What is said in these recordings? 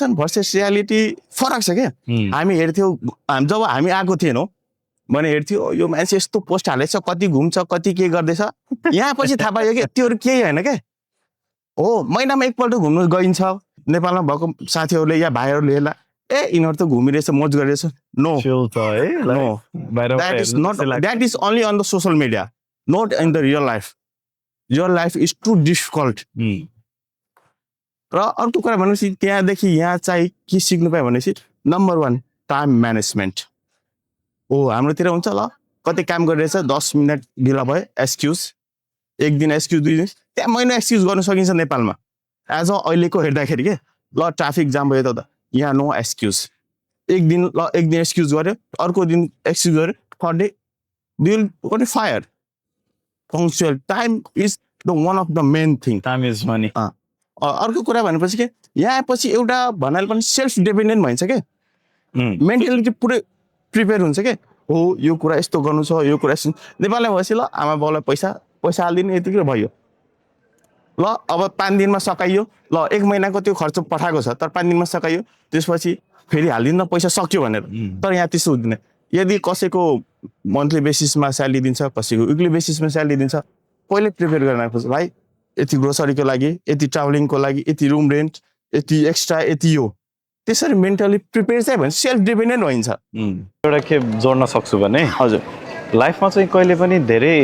Versus reality फरक छ क्या हामी हेर्थ्यौँ जब हामी आएको थिएनौँ भने हेर्थ्यो यो मान्छे यस्तो पोस्ट हालेछ कति घुम्छ कति के गर्दैछ यहाँ पछि थाहा पायो कि त्योहरू केही होइन क्या हो महिनामा एकपल्ट घुम्नु गइन्छ नेपालमा भएको साथीहरूले या भाइहरूले हेर्ला ए यिनीहरू त घुमिरहेछ मोज गरिरहेछ no that is only on the social media not in the real life real life is too difficult र अर्को कुरा भनेपछि त्यहाँदेखि यहाँ चाहिँ के सिक्नु पायो भनेपछि नम्बर 1 टाइम म्यानेजमेन्ट हो हाम्रोतिर हुन्छ ल कतै काम गरिरहेछ 10 मिनट ढिला भयो एक्सक्युज एक दिन एक्सक्युज 2 दिन त्यहाँ महिना एक्सक्युज गर्न सकिन्छ नेपालमा एज अ अहिलेको हेर्दाखेरि के ल ट्राफिक जाम भयो त यहाँ नो एक्सक्युज एक दिन एक्सक्युज गर्यो अर्को दिन एक्सक्युज गर्यो for day will get fire punctual time is the one of the main thing time is money अर्को कुरा भनेपछि के यहाँ पछि एउटा भन्नाले पनि सेल्फ डिपेन्डेन्ट भइन्छ क्या मेन्टालिटी पुरै प्रिपेयर हुन्छ क्या हो यो कुरा यस्तो गर्नु छ यो कुरा यस्तो नेपालमा भएपछि ल आमा बाउलाई पैसा हालिदिने यतिकै भयो ल अब 5 दिनमा सकाइयो ल 1 महिनाको त्यो खर्च पठाएको छ तर 5 दिनमा सकाइयो त्यसपछि फेरि हालिदिनु पैसा सक्यो भनेर तर यहाँ त्यस्तो हुँदैन यदि कसैको मन्थली बेसिसमा स्यालेरी दिन्छ कसैको विकली बेसिसमा स्यालेरी दिन्छ पहिले प्रिपेयर गर्न राख्नुपर्छ भाइ यति ग्रोसरीको लागि यति ट्राभलिङको लागि यति रुम रेन्ट यति एक्स्ट्रा यति हो त्यसरी मेन्टली प्रिपेयर चाहिँ भने सेल्फ डिपेन्डेन्ट भइन्छ एउटा के जोड्न सक्छु भने हजुर लाइफमा चाहिँ कहिले पनि धेरै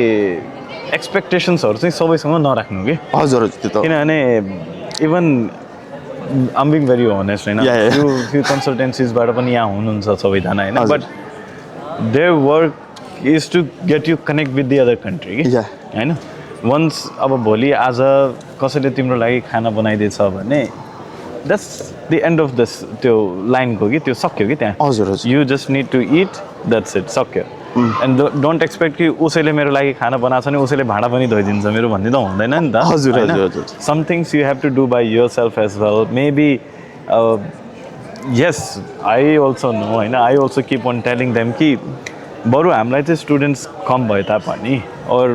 एक्सपेक्टेसन्सहरू चाहिँ सबैसँग नराख्नु कि हजुर त्यो त किनभने even am being very honest होइन फ्यु कन्सल्टेन्सिजबाट पनि यहाँ हुनुहुन्छ सबैजना होइन but their work is to get you connect with the other country कि होइन वन्स अब भोलि आज कसैले तिम्रो लागि खाना बनाइदिएछ भने that's the end of this त्यो लाइनको कि त्यो सक्यो कि त्यहाँ हजुर you just need to eat that's it सक्यो एन्ड डोन्ट एक्सपेक्ट कि उसैले मेरो लागि खाना बनाएको छ भने उसैले भाँडा पनि धोइदिन्छ मेरो भन्ने त हुँदैन नि त हजुर some things you have to do by yourself as well maybe yes I also know होइन I also keep on telling them कि बरु हामीलाई चाहिँ स्टुडेन्ट्स कम भए तापनि और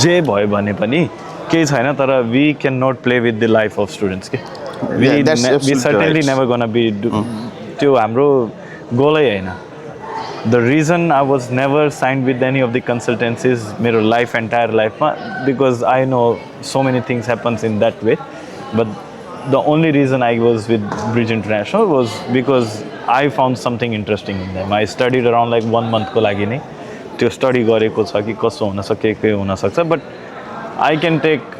जे भयो भने पनि केही छैन तर we can not play with the life of students के we certainly never gonna be त्यो हाम्रो गोलै होइन the reason I was never signed with any of the consultancies मेरो लाइफ एन्टायर लाइफमा because I know so many things happens in that way but the only reason I was with Bridge International was because I found something interesting in them. I studied around like 1 month ko लागि नै त्यो study गरेको छ कि कसो हुन सक्छ के हुन सक्छ but I can take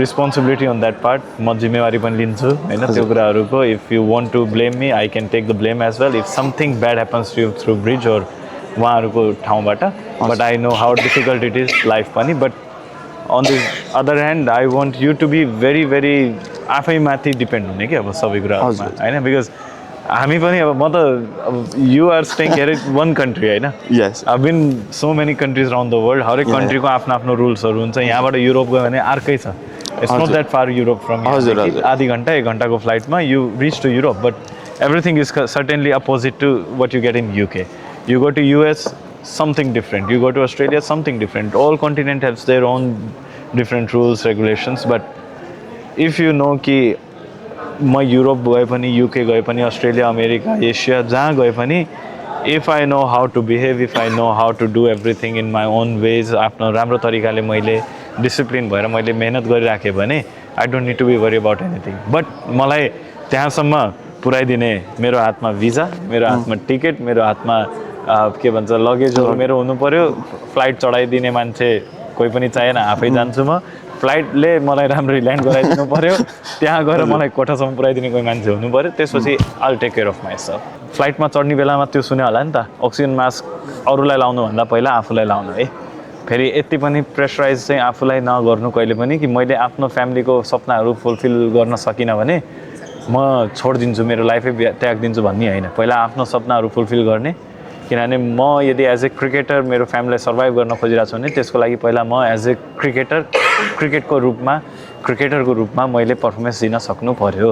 responsibility on that part म जिम्मेवारी पनि लिन्छु होइन त्यो कुराहरूको if you want to blame me I can take the blame as well if something bad happens to you through bridge और उहाँहरूको ठाउँबाट but I know how difficult it is life पनि but on the other hand I want you to be very very आफैमाथि depend हुने कि अब सबै कुराहरूमा होइन बिकज हामी पनि अब म त अब you are staying here in one country होइन I been so many countries around the world हरेक कन्ट्रीको आफ्नो आफ्नो रुल्सहरू हुन्छ यहाँबाट युरोप गयो भने अर्कै छ it's not that far Europe from आधी घन्टा 1 घन्टाको फ्लाइटमा you reach to Europe but everything is certainly opposite to what you get in UK you go to US something different, you go to Australia, something different. All continent has their own different rules, regulations, but if you know कि म Europe गए पनि UK गए पनि Australia America Asia जहाँ गए पनि if I know how to behave, if I know how to do everything in my own ways आफ्नो राम्रो तरिकाले मैले डिसिप्लिन भएर मैले मेहनत गरिराखेँ भने I don't need to be worried about anything. But मलाई त्यहाँसम्म पुऱ्याइदिने मेरो हातमा भिजा, मेरो हातमा टिकट, मेरो हातमा के भन्छ लगेजहरू मेरो हुनु पऱ्यो फ्लाइट चढाइदिने मान्छे कोही पनि चाहिएन आफै जान्छु म फ्लाइटले मलाई राम्ररी ल्यान्ड गराइदिनु पऱ्यो त्यहाँ गएर मलाई कोठासम्म पुऱ्याइदिने कोही मान्छे हुनु पऱ्यो त्यसपछि I take care of myself फ्लाइटमा चढ्ने बेलामा त्यो सुन्यो होला नि त अक्सिजन मास्क अरूलाई लाउनुभन्दा पहिला आफूलाई लाउनु है फेरि यति पनि प्रेसराइज चाहिँ आफूलाई नगर्नु कहिले पनि कि मैले आफ्नो फ्यामिलीको सपनाहरू फुलफिल गर्न सकिनँ भने म छोडिदिन्छु मेरो लाइफै त्यागिदिन्छु भन्ने होइन पहिला आफ्नो सपनाहरू फुलफिल गर्ने किनभने म यदि एज ए क्रिकेटर मेरो फ्यामिलीलाई सर्भाइभ गर्न खोजिरहेको छु भने त्यसको लागि पहिला म एज ए क्रिकेटरको रूपमा मैले पर्फर्मेन्स दिन सक्नु पऱ्यो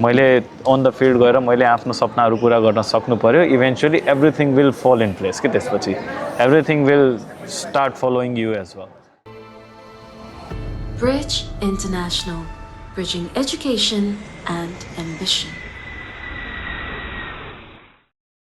मैले अन द फिल्ड गएर मैले आफ्नो सपनाहरू पुरा गर्न सक्नु पऱ्यो eventually everything will fall in place कि त्यसपछि everything will start following you as well Bridge International, bridging education and ambition.